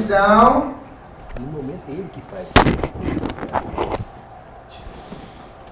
Atenção. No momento é ele que faz.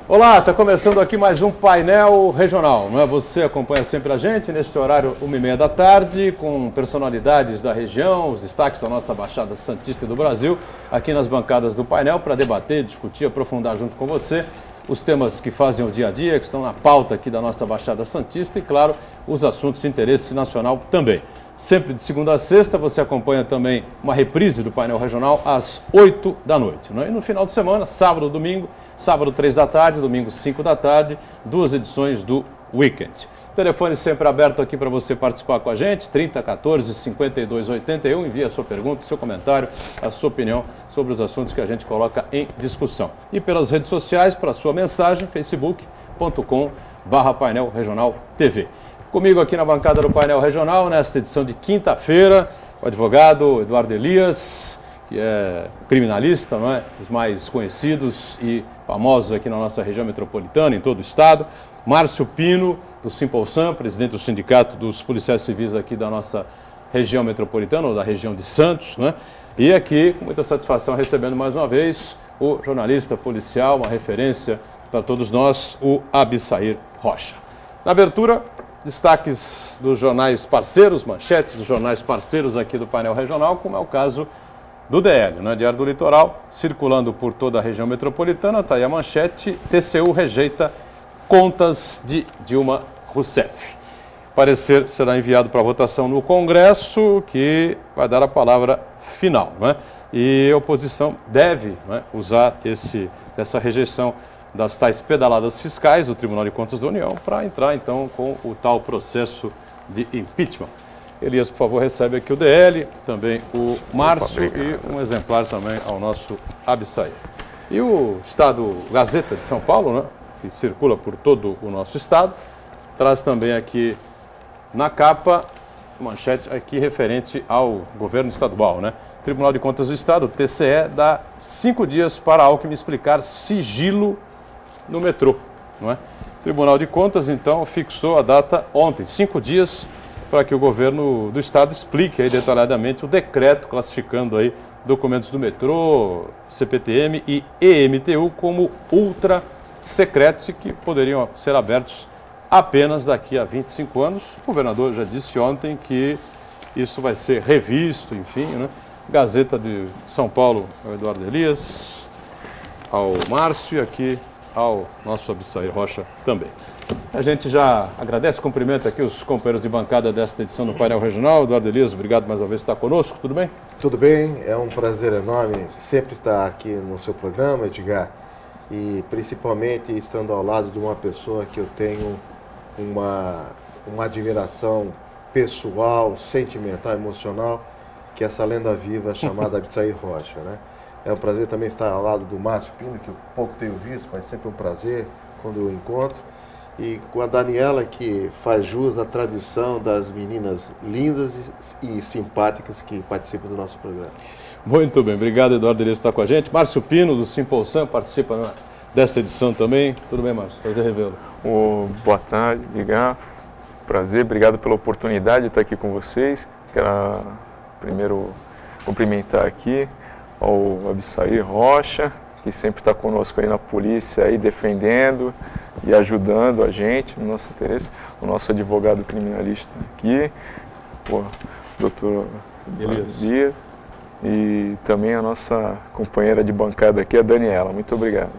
Olá, está começando aqui mais um painel regional, não é? Você acompanha sempre a gente neste horário 1h30 da tarde, com personalidades da região, os destaques da nossa Baixada Santista e do Brasil, aqui nas bancadas do painel, para debater, discutir, aprofundar junto com você os temas que fazem o dia a dia, que estão na pauta aqui da nossa Baixada Santista e, claro, os assuntos de interesse nacional também. Sempre de segunda a sexta, você acompanha também uma reprise do painel regional às 8 da noite. Não é? E no final de semana, sábado, domingo, sábado 3 da tarde, domingo 5 da tarde, 2 edições do Weekend. Telefone sempre aberto aqui para você participar com a gente, 3014 5281, envie a sua pergunta, seu comentário, a sua opinião sobre os assuntos que a gente coloca em discussão. E pelas redes sociais, para a sua mensagem, facebook.com/painel regional TV. Comigo aqui na bancada do Painel Regional, nesta edição de quinta-feira, o advogado Eduardo Elias, que é criminalista, não é? Os mais conhecidos e famosos aqui na nossa região metropolitana, em todo o estado. Márcio Pino, do Simpolsan, presidente do Sindicato dos Policiais Civis aqui da nossa região metropolitana, ou da região de Santos, não é? E aqui, com muita satisfação, recebendo mais uma vez o jornalista policial, uma referência para todos nós, o Abissair Rocha. Na abertura, destaques dos jornais parceiros, manchetes dos jornais parceiros aqui do painel regional, como é o caso do DL, né? Diário do Litoral, circulando por toda a região metropolitana, está aí a manchete: TCU rejeita contas de Dilma Rousseff. Parecer será enviado para votação no Congresso, que vai dar a palavra final, né? E a oposição deve, né, usar essa rejeição das tais pedaladas fiscais do Tribunal de Contas da União para entrar, então, com o tal processo de impeachment. Elias, por favor, recebe aqui o DL, também o Márcio e um exemplar também ao nosso Abissair. E o Estado Gazeta de São Paulo, né, que circula por todo o nosso estado, traz também aqui na capa, manchete aqui referente ao governo estadual, né? Tribunal de Contas do Estado, TCE, dá 5 dias para Alckmin explicar sigilo no metrô, não é? Tribunal de Contas, então, fixou a data ontem, 5 dias, para que o governo do estado explique aí detalhadamente o decreto classificando aí documentos do metrô, CPTM e EMTU como ultra secretos e que poderiam ser abertos apenas daqui a 25 anos. O governador já disse ontem que isso vai ser revisto, enfim, né? Gazeta de São Paulo, ao Eduardo Elias, ao Márcio e aqui ao nosso Abissair Rocha também. A gente já agradece, cumprimenta aqui os companheiros de bancada desta edição do Painel Regional. Eduardo Elias, obrigado mais uma vez por estar conosco, tudo bem? Tudo bem, é um prazer enorme sempre estar aqui no seu programa, Edgar, e principalmente estando ao lado de uma pessoa que eu tenho uma admiração pessoal, sentimental, emocional, que é essa lenda viva chamada Abissair Rocha, né? É um prazer também estar ao lado do Márcio Pino, que eu pouco tenho visto, mas sempre um prazer quando eu encontro. E com a Daniela, que faz jus à tradição das meninas lindas e simpáticas que participam do nosso programa. Muito bem, obrigado, Eduardo Elias, por estar com a gente. Márcio Pino, do Simpolsan, participa desta edição também. Tudo bem, Márcio? Prazer revê-lo. Boa tarde, Edgar. Prazer, obrigado pela oportunidade de estar aqui com vocês. Quero primeiro cumprimentar aqui ao Abissair Rocha, que sempre está conosco aí na polícia, aí defendendo e ajudando a gente no nosso interesse, o nosso advogado criminalista aqui, o doutor Elias, e também a nossa companheira de bancada aqui, a Daniela. Muito obrigado.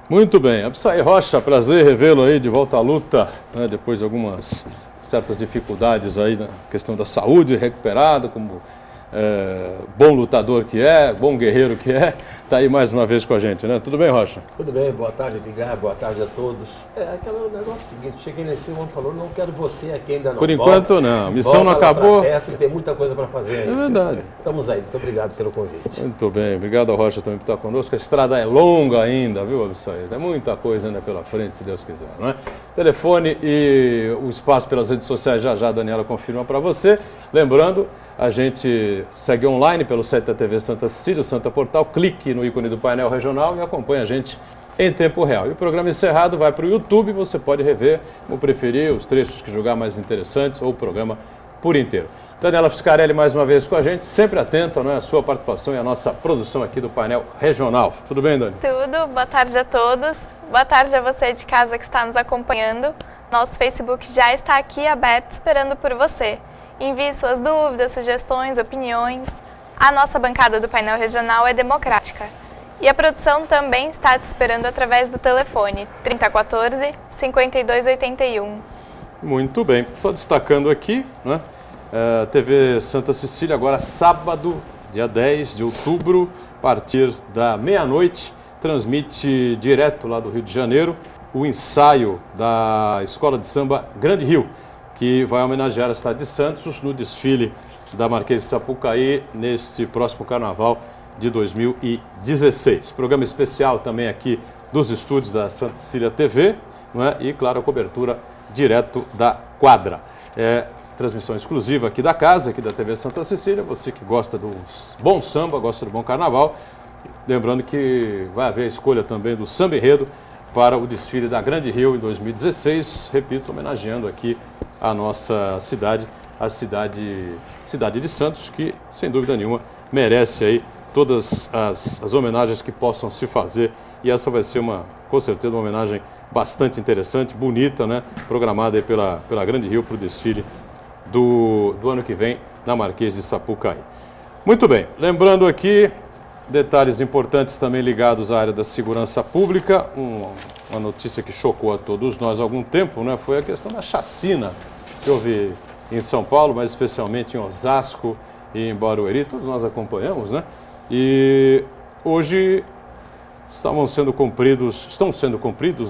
Muito bem. Abissair Rocha, prazer revê-lo aí de volta à luta, né, depois de algumas certas dificuldades aí na questão da saúde, recuperado como bom lutador que é, bom guerreiro que é, está aí mais uma vez com a gente, né? Tudo bem, Rocha? Tudo bem, boa tarde, Edgar, boa tarde a todos. Aquele negócio seguinte, cheguei nesse ano e falou, não quero você aqui ainda não. Por enquanto não, a missão não acabou. Essa tem muita coisa para fazer ainda. É verdade. Estamos aí, muito obrigado pelo convite. Muito bem, obrigado ao Rocha também por estar conosco. A estrada é longa ainda, viu, Abissair? Tem muita coisa ainda pela frente, se Deus quiser, não é? Telefone e o espaço pelas redes sociais já a Daniela confirma para você. Lembrando, a gente segue online pelo site da TV Santa Cecília, Santa Portal, clique no ícone do painel regional e acompanha a gente em tempo real. E o programa encerrado vai para o YouTube, você pode rever, como preferir, os trechos que julgar mais interessantes ou o programa por inteiro. Daniela Fiscarelli mais uma vez com a gente, sempre atenta, não é, à sua participação e à nossa produção aqui do painel regional. Tudo bem, Dani? Tudo, boa tarde a todos. Boa tarde a você de casa que está nos acompanhando. Nosso Facebook já está aqui aberto esperando por você. Envie suas dúvidas, sugestões, opiniões. A nossa bancada do painel regional é democrática. E a produção também está te esperando através do telefone 3014-5281. Muito bem, só destacando aqui, né? TV Santa Cecília, agora sábado, dia 10 de outubro, a partir da meia-noite, transmite direto lá do Rio de Janeiro o ensaio da Escola de Samba Grande Rio, que vai homenagear a cidade de Santos no desfile da Marquês de Sapucaí neste próximo carnaval de 2016. Programa especial também aqui dos estúdios da Santa Cecília TV, não é? E, claro, a cobertura direto da quadra. Transmissão exclusiva aqui da casa, aqui da TV Santa Cecília. Você que gosta do bom samba, gosta do bom carnaval. Lembrando que vai haver a escolha também do samba enredo para o desfile da Grande Rio em 2016. Repito, homenageando aqui a nossa cidade, a cidade de Santos, que sem dúvida nenhuma merece aí todas as homenagens que possam se fazer. E essa vai ser com certeza uma homenagem bastante interessante, bonita, né? Programada aí pela Grande Rio para o desfile do ano que vem na Marquês de Sapucaí. Muito bem, lembrando aqui detalhes importantes também ligados à área da segurança pública. Uma notícia que chocou a todos nós há algum tempo, né? Foi a questão da chacina que houve em São Paulo, mas especialmente em Osasco e em Barueri. Todos nós acompanhamos, né? E hoje estão sendo cumpridos,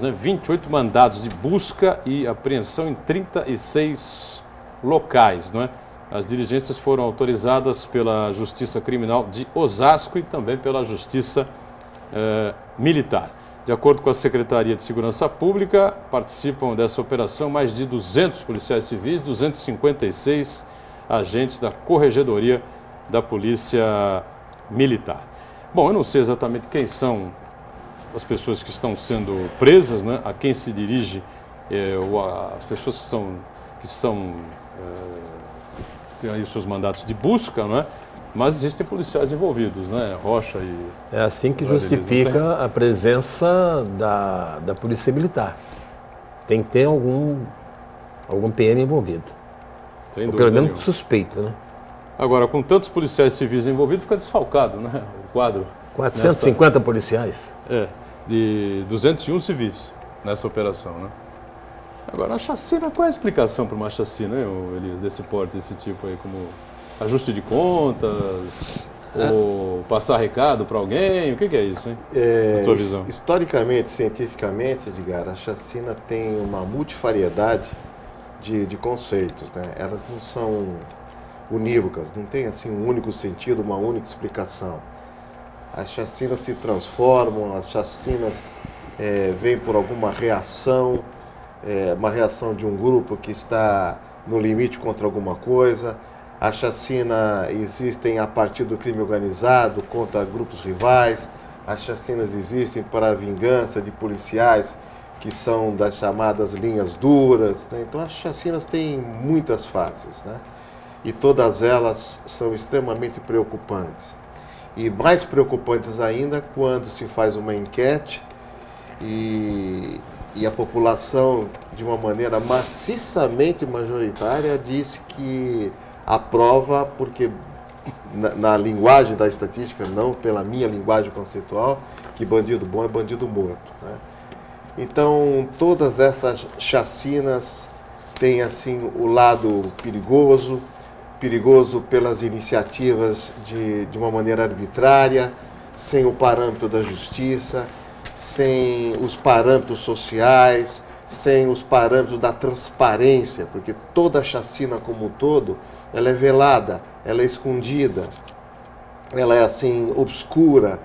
né, 28 mandados de busca e apreensão em 36 locais, não é? As diligências foram autorizadas pela Justiça Criminal de Osasco e também pela Justiça Militar. De acordo com a Secretaria de Segurança Pública, participam dessa operação mais de 200 policiais civis, 256 agentes da Corregedoria da Polícia Militar. Bom, eu não sei exatamente quem são as pessoas que estão sendo presas, né? A quem se dirige as pessoas que têm aí os seus mandatos de busca, não é? Mas existem policiais envolvidos, né? Rocha e... É assim que justifica a presença da Polícia Militar. Tem que ter algum PN envolvido. Sem ou dúvida pelo menos nenhuma. suspeito, né? Agora, com tantos policiais civis envolvidos, fica desfalcado, né? O quadro. 450 policiais. De 201 civis nessa operação, né? Agora, a chacina, qual é a explicação para uma chacina, hein, Elias, desse porte, desse tipo aí, como ajuste de contas, ou passar recado para alguém? O que é isso, hein? Na tua visão? Historicamente, cientificamente, Edgar, a chacina tem uma multifariedade de conceitos, né? Elas não são unívocas, não tem assim um único sentido, uma única explicação. As chacinas se transformam, as chacinas vêm por alguma reação, uma reação de um grupo que está no limite contra alguma coisa. A chacina existem a partir do crime organizado contra grupos rivais. As chacinas existem para a vingança de policiais que são das chamadas linhas duras, né? Então as chacinas têm muitas fases, né? E todas elas são extremamente preocupantes. E mais preocupantes ainda quando se faz uma enquete e a população, de uma maneira maciçamente majoritária, diz que aprova, porque na linguagem da estatística, não pela minha linguagem conceitual, que bandido bom é bandido morto, né? Então, todas essas chacinas têm assim o lado perigoso pelas iniciativas de uma maneira arbitrária, sem o parâmetro da justiça, sem os parâmetros sociais, sem os parâmetros da transparência, porque toda chacina como um todo, ela é velada, ela é escondida, ela é assim obscura,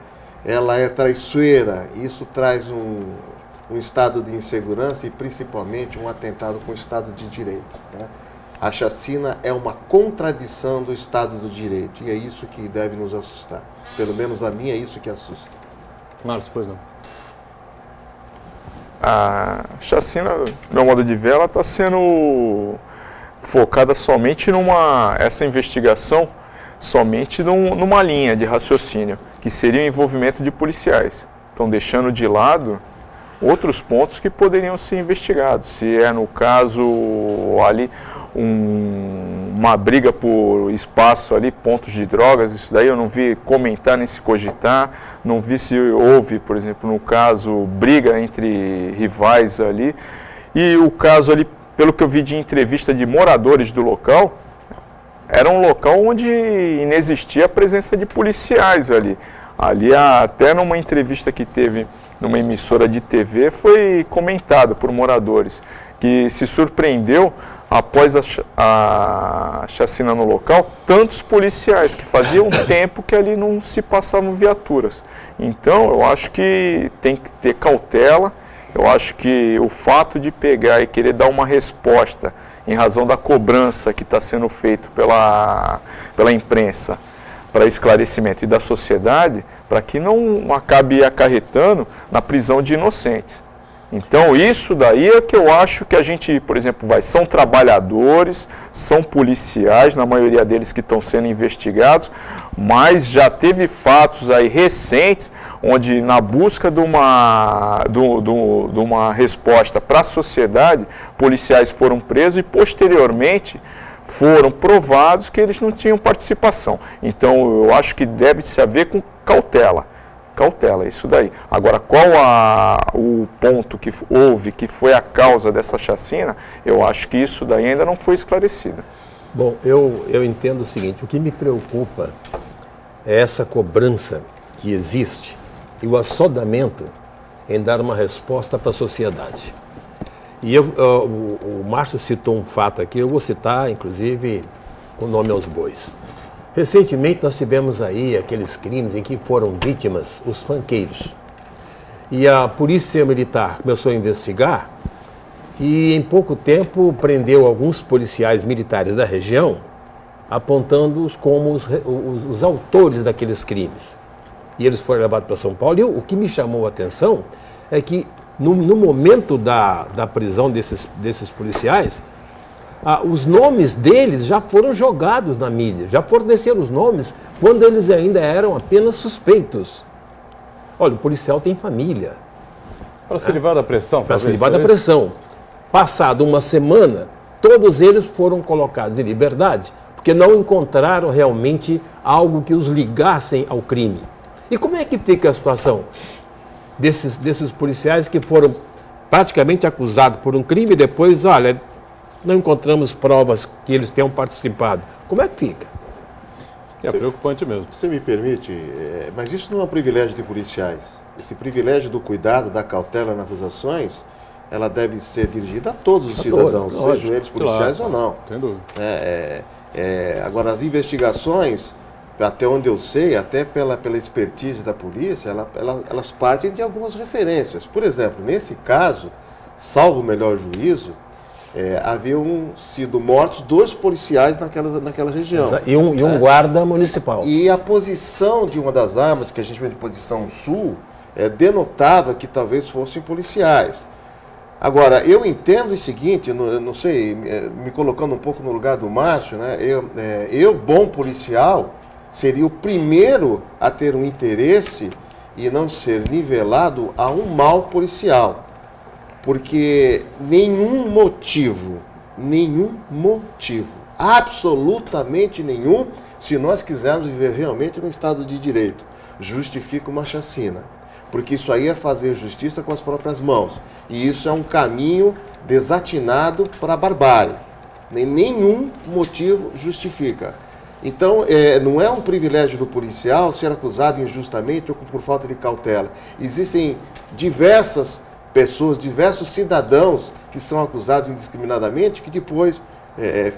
ela é traiçoeira. Isso traz um estado de insegurança e principalmente um atentado com o Estado de Direito, né? A chacina é uma contradição do Estado do Direito e é isso que deve nos assustar. Pelo menos a mim é isso que assusta. Márcio, pois não. A chacina, do meu modo de ver, ela está sendo focada somente essa investigação somente numa linha de raciocínio, que seria o envolvimento de policiais. Estão deixando de lado outros pontos que poderiam ser investigados. Se é, no caso, ali uma briga por espaço ali, pontos de drogas, isso daí eu não vi comentar nem se cogitar, não vi se houve, por exemplo, no caso, briga entre rivais ali. E o caso ali, pelo que eu vi de entrevista de moradores do local, era um local onde inexistia a presença de policiais ali. Ali, até numa entrevista que teve numa emissora de TV, foi comentado por moradores, que se surpreendeu após a chacina no local, tantos policiais, que faziam tempo que ali não se passavam viaturas. Então, eu acho que tem que ter cautela, eu acho que o fato de pegar e querer dar uma resposta em razão da cobrança que está sendo feito pela imprensa para esclarecimento e da sociedade, para que não acabe acarretando na prisão de inocentes. Então, isso daí é que eu acho que a gente, por exemplo, são trabalhadores, são policiais, na maioria deles que estão sendo investigados, mas já teve fatos aí recentes, onde na busca de uma resposta para a sociedade, policiais foram presos e posteriormente foram provados que eles não tinham participação. Então, eu acho que deve se haver com cautela. Cautela, isso daí. Agora, qual o ponto que houve, que foi a causa dessa chacina, eu acho que isso daí ainda não foi esclarecido. Bom, eu entendo o seguinte, o que me preocupa é essa cobrança que existe e o assodamento em dar uma resposta para a sociedade. E o Márcio citou um fato aqui, eu vou citar, inclusive, com nome aos bois. Recentemente nós tivemos aí aqueles crimes em que foram vítimas os funkeiros. E a Polícia Militar começou a investigar e em pouco tempo prendeu alguns policiais militares da região, apontando-os como os autores daqueles crimes. E eles foram levados para São Paulo. E o que me chamou a atenção é que no momento da prisão desses policiais, os nomes deles já foram jogados na mídia, já forneceram os nomes quando eles ainda eram apenas suspeitos. Olha, o policial tem família. Para se livrar da pressão. Para se livrar da pressão. Passado uma semana, todos eles foram colocados em liberdade, porque não encontraram realmente algo que os ligassem ao crime. E como é que fica a situação desses policiais que foram praticamente acusados por um crime e depois, olha, não encontramos provas que eles tenham participado? Como é que fica? É preocupante mesmo. Você me permite, mas isso não é um privilégio de policiais. Esse privilégio do cuidado, da cautela nas acusações, ela deve ser dirigida a todos os cidadãos, sejam eles policiais ou não. Sem dúvida. Agora, as investigações, até onde eu sei, até pela expertise da polícia, elas partem de algumas referências. Por exemplo, nesse caso, salvo o melhor juízo, haviam sido mortos 2 policiais naquela região. E um guarda municipal. E a posição de uma das armas, que a gente chama de posição sul, denotava que talvez fossem policiais. Agora, eu entendo o seguinte, não sei, me colocando um pouco no lugar do Márcio, né? Eu, bom policial, seria o primeiro a ter um interesse e não ser nivelado a um mau policial. Porque nenhum motivo, absolutamente nenhum, se nós quisermos viver realmente num Estado de Direito, justifica uma chacina. Porque isso aí é fazer justiça com as próprias mãos. E isso é um caminho desatinado para a barbárie. Nenhum motivo justifica. Então, não é um privilégio do policial ser acusado injustamente ou por falta de cautela. Existem diversas pessoas, diversos cidadãos que são acusados indiscriminadamente, que depois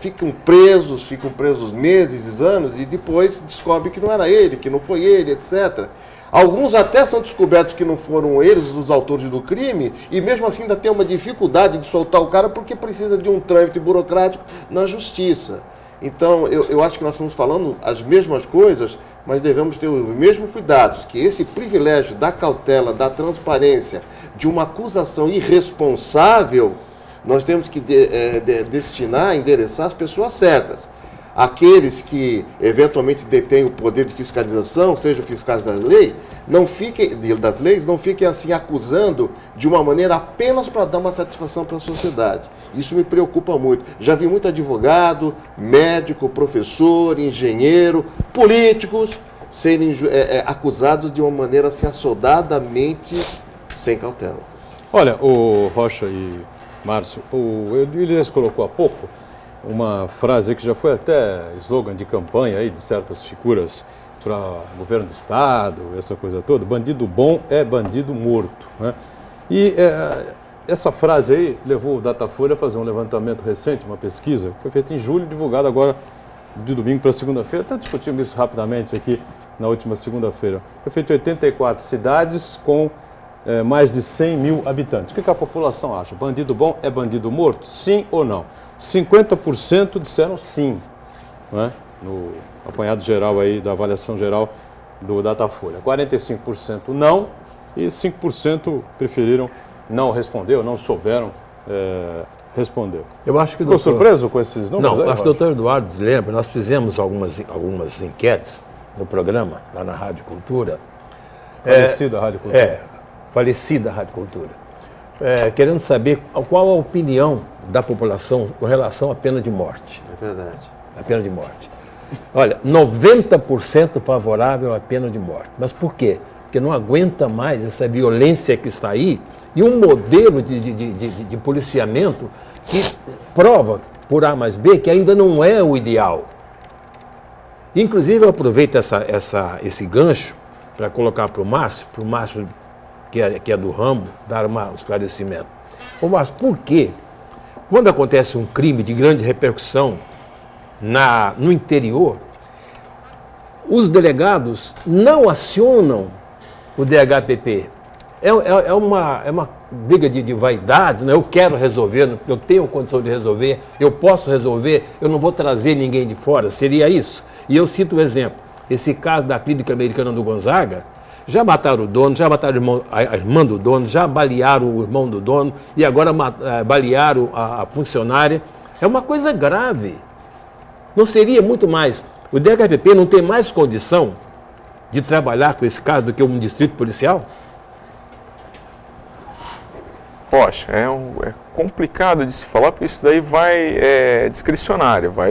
ficam presos meses, anos, e depois descobrem que não era ele, que não foi ele, etc. Alguns até são descobertos que não foram eles os autores do crime, e mesmo assim ainda tem uma dificuldade de soltar o cara porque precisa de um trâmite burocrático na justiça. Então, eu acho que nós estamos falando as mesmas coisas, mas devemos ter o mesmo cuidado, que esse privilégio da cautela, da transparência, de uma acusação irresponsável, Nós temos que destinar, endereçar as pessoas certas. Aqueles que eventualmente detêm o poder de fiscalização, sejam fiscais das leis, não fiquem assim acusando de uma maneira apenas para dar uma satisfação para a sociedade. Isso me preocupa muito. Já vi muito advogado, médico, professor, engenheiro, políticos serem acusados de uma maneira assim assodadamente sem cautela. Olha, o Rocha e Márcio, o Elias colocou há pouco uma frase que já foi até slogan de campanha aí de certas figuras para o governo do estado, essa coisa toda: bandido bom é bandido morto, né? E essa frase aí levou o Datafolha a fazer um levantamento recente, uma pesquisa, que foi feita em julho, divulgada agora de domingo para segunda-feira. Até discutimos isso rapidamente aqui na última segunda-feira. Foi feito em 84 cidades com mais de 100 mil habitantes. O que a população acha? Bandido bom é bandido morto? Sim ou não? 50% disseram sim, né? No apanhado geral aí da avaliação geral do Datafolha. 45% não e 5% preferiram não responder ou não souberam responder. Eu acho que Ficou surpreso com esses números? Não, aí, acho que o doutor Eduardo lembra, nós fizemos algumas enquetes no programa, lá na Rádio Cultura. Falecida a Rádio Cultura. Falecida a Rádio Cultura. Querendo saber qual a opinião da população com relação à pena de morte. É verdade. A pena de morte. Olha, 90% favorável à pena de morte. Mas por quê? Porque não aguenta mais essa violência que está aí e um modelo de policiamento que prova, por A mais B, que ainda não é o ideal. Inclusive, eu aproveito esse gancho para colocar para o Márcio, que é do ramo, dar um esclarecimento. Ô Márcio, por quê? Quando acontece um crime de grande repercussão no interior, os delegados não acionam o DHPP. É uma briga de vaidade, né? Eu quero resolver, eu tenho condição de resolver, eu posso resolver, eu não vou trazer ninguém de fora, seria isso? E eu cito um exemplo, esse caso da Clínica Americana do Gonzaga, já mataram o dono, já mataram a irmã do dono, já balearam o irmão do dono e agora balearam a funcionária. É uma coisa grave. Não seria muito mais... O DHPP não tem mais condição de trabalhar com esse caso do que um distrito policial? Poxa, é complicado de se falar, porque isso daí vai discricionário, vai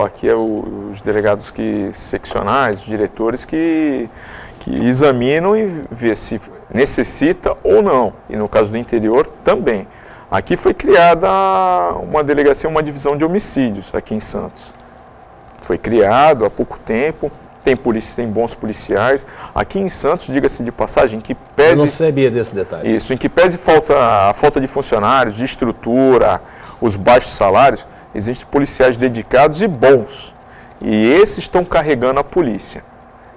aqui os delegados seccionais, os diretores que examinam e vê se necessita ou não. E no caso do interior, também. Aqui foi criada uma delegacia, uma divisão de homicídios aqui em Santos. Foi criado há pouco tempo, tem bons policiais. Aqui em Santos, diga-se de passagem, que pese... Eu não sabia desse detalhe. Isso, em que pese a falta de funcionários, de estrutura, os baixos salários, existem policiais dedicados e bons. E esses estão carregando a polícia.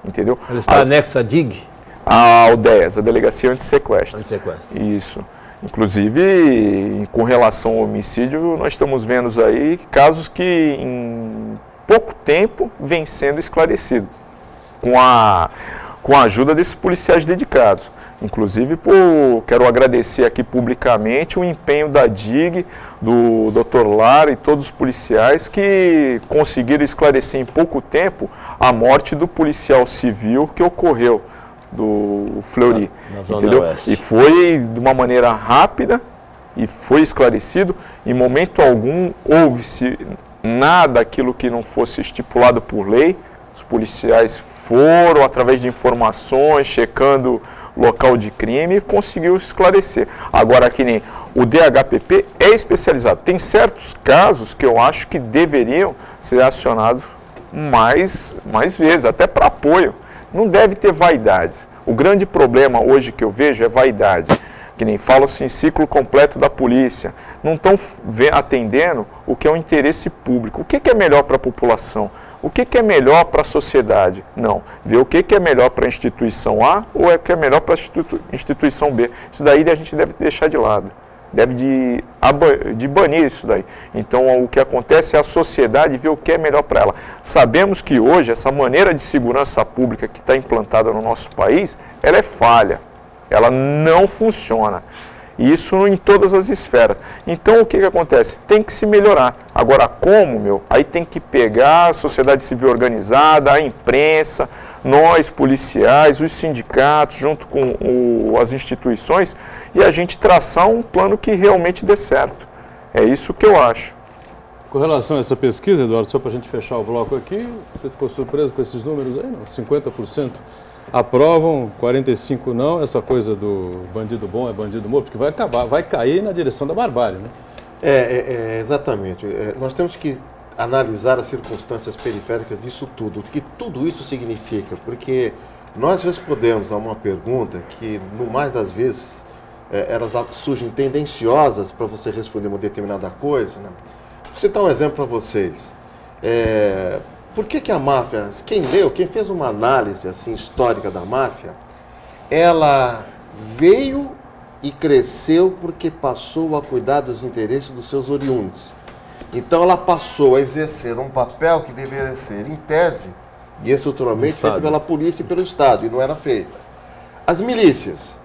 Entendeu? Ele está anexo à DIG? A UDES, a Delegacia Antissequestro. Antissequestro. Isso. Inclusive, com relação ao homicídio, nós estamos vendo aí casos que em pouco tempo vêm sendo esclarecidos, com a ajuda desses policiais dedicados. Inclusive, quero agradecer aqui publicamente o empenho da DIG, do Dr. Lara e todos os policiais que conseguiram esclarecer em pouco tempo a morte do policial civil que ocorreu, do Fleury. Na Zona entendeu? Oeste. E foi de uma maneira rápida e foi esclarecido. Em momento algum houve-se nada aquilo que não fosse estipulado por lei. Os policiais foram, através de informações, checando local de crime e conseguiu esclarecer. Agora, que nem o DHPP é especializado. Tem certos casos que eu acho que deveriam ser acionados mais vezes, até para apoio. Não deve ter vaidade. O grande problema hoje que eu vejo é vaidade. Que nem fala-se em ciclo completo da polícia. Não estão atendendo o que é o interesse público. O que é melhor para a população? O que é melhor para a sociedade? Não. Ver o que é melhor para a instituição A ou o que é melhor para a instituição B. Isso daí a gente deve deixar de lado. Deve de banir isso daí. Então, o que acontece é a sociedade ver o que é melhor para ela. Sabemos que hoje, essa maneira de segurança pública que está implantada no nosso país, ela é falha. Ela não funciona. E isso em todas as esferas. Então, o que acontece? Tem que se melhorar. Agora, como, meu? Aí tem que pegar a sociedade civil organizada, a imprensa, nós, policiais, os sindicatos, junto com as instituições, e a gente traçar um plano que realmente dê certo. É isso que eu acho. Com relação a essa pesquisa, Eduardo, só para a gente fechar o bloco aqui, você ficou surpreso com esses números aí? Não? 50% aprovam, 45% não, essa coisa do bandido bom é bandido morto, porque vai acabar, vai cair na direção da barbárie, né? Exatamente. Nós temos que analisar as circunstâncias periféricas disso tudo, o que tudo isso significa, porque nós respondemos a uma pergunta que, no mais das vezes, elas surgem tendenciosas para você responder uma determinada coisa, né? Vou citar um exemplo para vocês. Por que a máfia, quem fez uma análise assim, histórica da máfia, ela veio e cresceu porque passou a cuidar dos interesses dos seus oriundos. Então ela passou a exercer um papel que deveria ser, em tese e estruturalmente, feito pela polícia e pelo Estado, e não era feita. As milícias,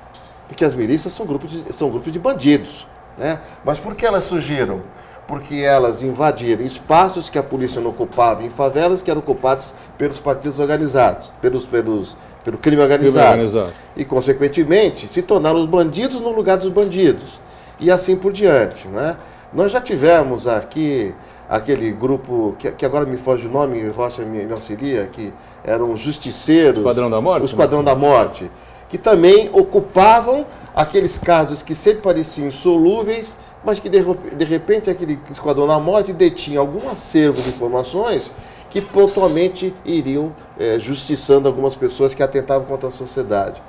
porque as milícias são grupos de bandidos, né? Mas por que elas surgiram? Porque elas invadiram espaços que a polícia não ocupava em favelas que eram ocupados pelos partidos organizados, pelo crime organizado. E, consequentemente, se tornaram os bandidos no lugar dos bandidos. E assim por diante, né? Nós já tivemos aqui aquele grupo, que agora me foge o nome, Rocha me auxilia, que eram os justiceiros. O Esquadrão da Morte? O Esquadrão da Morte, que também ocupavam aqueles casos que sempre pareciam insolúveis, mas que de repente aquele Esquadrão da Morte detinha algum acervo de informações que pontualmente iriam justiçando algumas pessoas que atentavam contra a sociedade.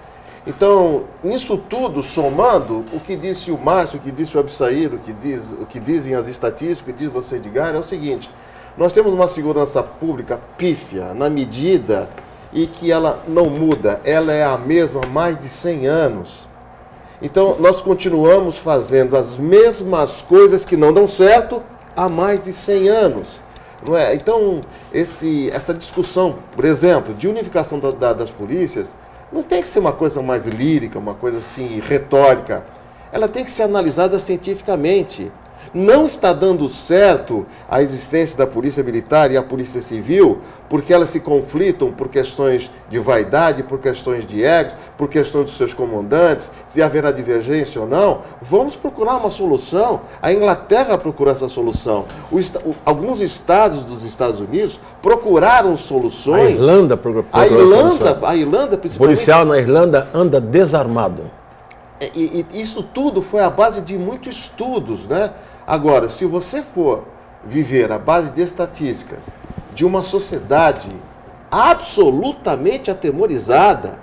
Então, nisso tudo, somando, o que disse o Márcio, o que disse o Absair, o que dizem as estatísticas, o que diz você, Edgar, é o seguinte: nós temos uma segurança pública pífia na medida em que ela não muda, ela é a mesma há mais de 100 anos. Então, nós continuamos fazendo as mesmas coisas que não dão certo há mais de 100 anos. Não é? Então, essa discussão, por exemplo, de unificação das polícias, não tem que ser uma coisa mais lírica, uma coisa assim, retórica. Ela tem que ser analisada cientificamente. Não está dando certo a existência da Polícia Militar e a Polícia Civil porque elas se conflitam por questões de vaidade, por questões de ego, por questões dos seus comandantes, se haverá divergência ou não. Vamos procurar uma solução. A Inglaterra procurou essa solução. Alguns estados dos Estados Unidos procuraram soluções. A Irlanda procurou a solução. A Irlanda, principalmente. O policial na Irlanda anda desarmado. E isso tudo foi a base de muitos estudos, né? Agora, se você for viver à base de estatísticas de uma sociedade absolutamente atemorizada,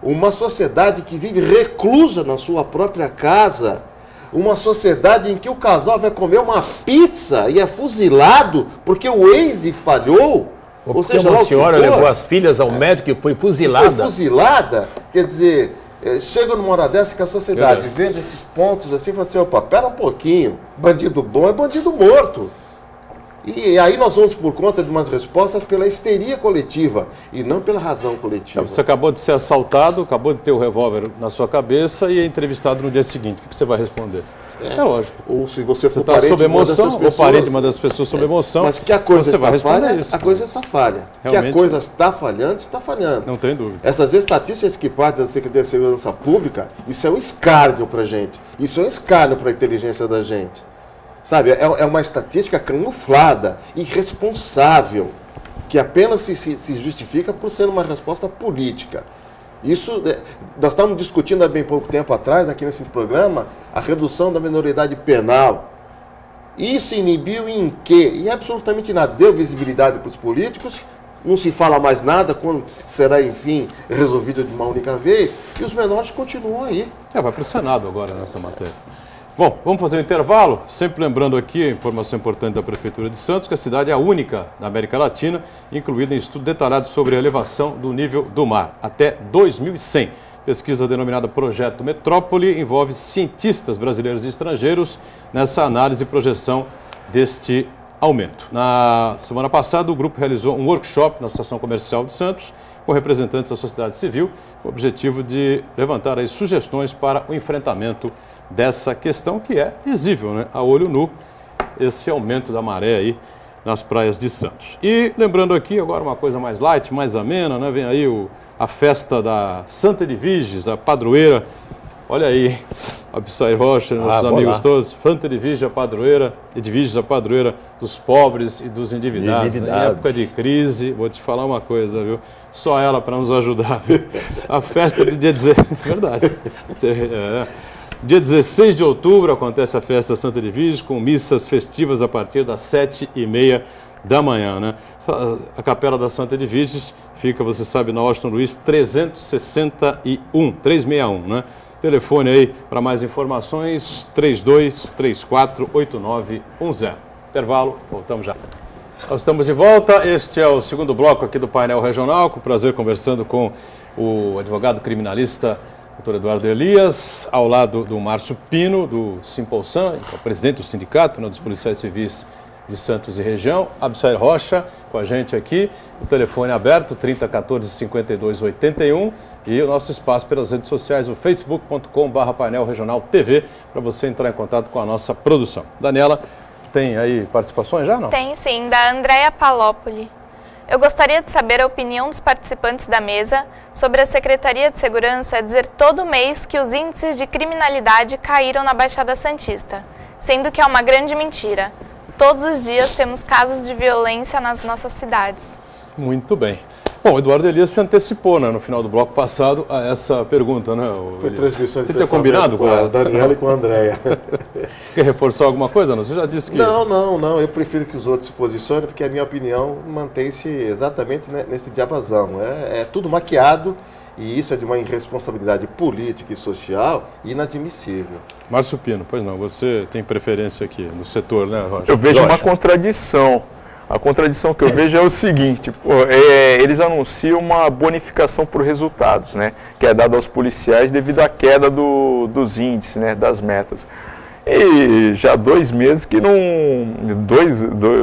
uma sociedade que vive reclusa na sua própria casa, uma sociedade em que o casal vai comer uma pizza e é fuzilado porque o Waze falhou, ou seja, uma senhora levou as filhas ao médico e foi fuzilada. Foi fuzilada, quer dizer... Chega numa hora dessa que a sociedade vendo esses pontos assim e fala assim, opa, pera um pouquinho, bandido bom é bandido morto. E aí nós vamos por conta de umas respostas pela histeria coletiva e não pela razão coletiva. Você acabou de ser assaltado, acabou de ter o revólver na sua cabeça e é entrevistado no dia seguinte. O que você vai responder? É lógico. Ou se você for parente sob emoção, ou parente de uma das pessoas sob emoção, mas que a coisa você vai está responder falha, isso. a coisa está falha. Que a coisa está falhando, está falhando. Não tem dúvida. Essas estatísticas que partem da Secretaria de Segurança Pública, isso é um escárnio para a gente. Isso é um escárnio para a inteligência da gente. Sabe, é uma estatística camuflada, irresponsável, que apenas se justifica por ser uma resposta política. Isso, nós estávamos discutindo há bem pouco tempo atrás, aqui nesse programa, a redução da minoridade penal. Isso inibiu em quê? Em absolutamente nada. Deu visibilidade para os políticos, não se fala mais nada quando será, enfim, resolvido de uma única vez, e os menores continuam aí. Vai para o Senado agora nessa matéria. Bom, vamos fazer um intervalo, sempre lembrando aqui a informação importante da Prefeitura de Santos, que a cidade é a única da América Latina, incluída em estudo detalhado sobre a elevação do nível do mar, até 2100. Pesquisa denominada Projeto Metrópole envolve cientistas brasileiros e estrangeiros nessa análise e projeção deste aumento. Na semana passada, o grupo realizou um workshop na Associação Comercial de Santos, com representantes da sociedade civil, com o objetivo de levantar aí sugestões para o enfrentamento dessa questão que é visível, né, a olho nu, esse aumento da maré aí nas praias de Santos. E lembrando aqui agora uma coisa mais light, mais amena, né, vem aí a festa da Santa Edviges, a padroeira. Olha aí, Abissair Rocha, nossos amigos todos, Santa Edviges, a padroeira dos pobres e dos endividados. Em época de crise, vou te falar uma coisa, viu? Só ela para nos ajudar, viu? A festa do dia 16... Verdade. Dia 16 de outubro acontece a festa Santa Edviges, com missas festivas a partir das 7h30 da manhã, né? A Capela da Santa Edviges fica, você sabe, na Washington Luiz 361, né? Telefone aí para mais informações, 32348910. Intervalo, voltamos já. Nós estamos de volta, este é o segundo bloco aqui do painel regional, com prazer conversando com o advogado criminalista Dr. Eduardo Elias, ao lado do Márcio Pino, do Simpolsan, que é o presidente do sindicato, dos policiais civis de Santos e região, Abissair Rocha com a gente aqui, o telefone aberto, 3014-5281, e o nosso espaço pelas redes sociais, o facebook.com/painel regional TV, para você entrar em contato com a nossa produção. Daniela, tem aí participações já, não? Tem sim, da Andréa Palópoli. Eu gostaria de saber a opinião dos participantes da mesa sobre a Secretaria de Segurança dizer todo mês que os índices de criminalidade caíram na Baixada Santista, sendo que é uma grande mentira. Todos os dias temos casos de violência nas nossas cidades. Muito bem. Bom, o Eduardo Elias se antecipou, né, no final do bloco passado a essa pergunta, né? Foi transmissão de Você tinha combinado com a Daniela e com a Andréia. Quer reforçar alguma coisa? Não? Você já disse que... Não. Eu prefiro que os outros se posicionem, porque a minha opinião mantém-se exatamente nesse diapasão. É tudo maquiado e isso é de uma irresponsabilidade política e social inadmissível. Márcio Pino, pois não, você tem preferência aqui no setor, né, Roger? Eu vejo uma contradição. A contradição que eu vejo é o seguinte, eles anunciam uma bonificação por resultados, né, que é dada aos policiais devido à queda dos índices, né, das metas. E já 2 meses que não...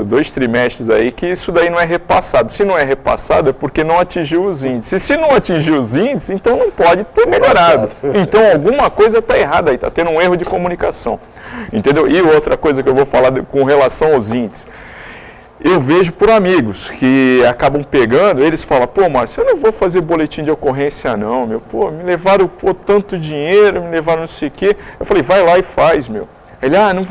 Dois trimestres aí que isso daí não é repassado. Se não é repassado é porque não atingiu os índices. Se não atingiu os índices, então não pode ter melhorado. Então alguma coisa está errada aí, está tendo um erro de comunicação. Entendeu? E outra coisa que eu vou falar com relação aos índices. Eu vejo por amigos que acabam pegando, eles falam, pô, Márcio, eu não vou fazer boletim de ocorrência não, meu, pô, me levaram tanto dinheiro, me levaram não sei o quê. Eu falei, vai lá e faz, meu. Ele, não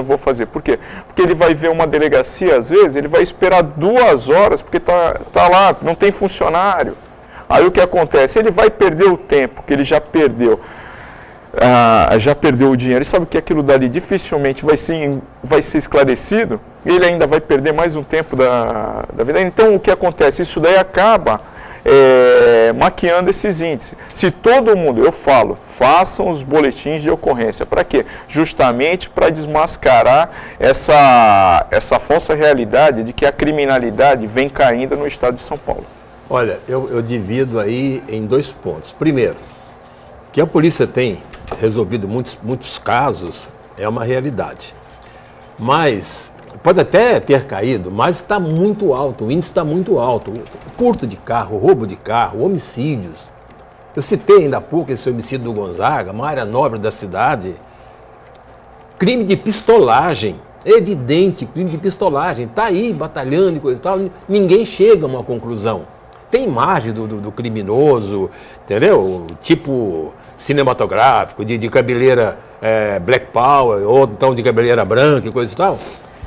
vou fazer. Por quê? Porque ele vai ver uma delegacia, às vezes, ele vai esperar 2 horas, porque tá lá, não tem funcionário. Aí o que acontece? Ele vai perder o tempo que ele já perdeu. Já perdeu o dinheiro, e sabe que aquilo dali dificilmente vai ser esclarecido, ele ainda vai perder mais um tempo da vida. Então, o que acontece? Isso daí acaba maquiando esses índices. Se todo mundo, eu falo, façam os boletins de ocorrência. Para quê? Justamente para desmascarar essa falsa realidade de que a criminalidade vem caindo no estado de São Paulo. Olha, eu divido aí em 2 pontos. Primeiro, que a polícia tem resolvido muitos casos é uma realidade. Mas, pode até ter caído, mas está muito alto, o índice está muito alto. Furto de carro, roubo de carro, homicídios. Eu citei ainda há pouco esse homicídio do Gonzaga, uma área nobre da cidade. Crime de pistolagem, evidente, crime de pistolagem. Está aí batalhando e coisa e tal, ninguém chega a uma conclusão. Tem imagem do criminoso, entendeu? Tipo cinematográfico, de cabeleira Black Power, ou então de cabeleira branca e coisa e tal.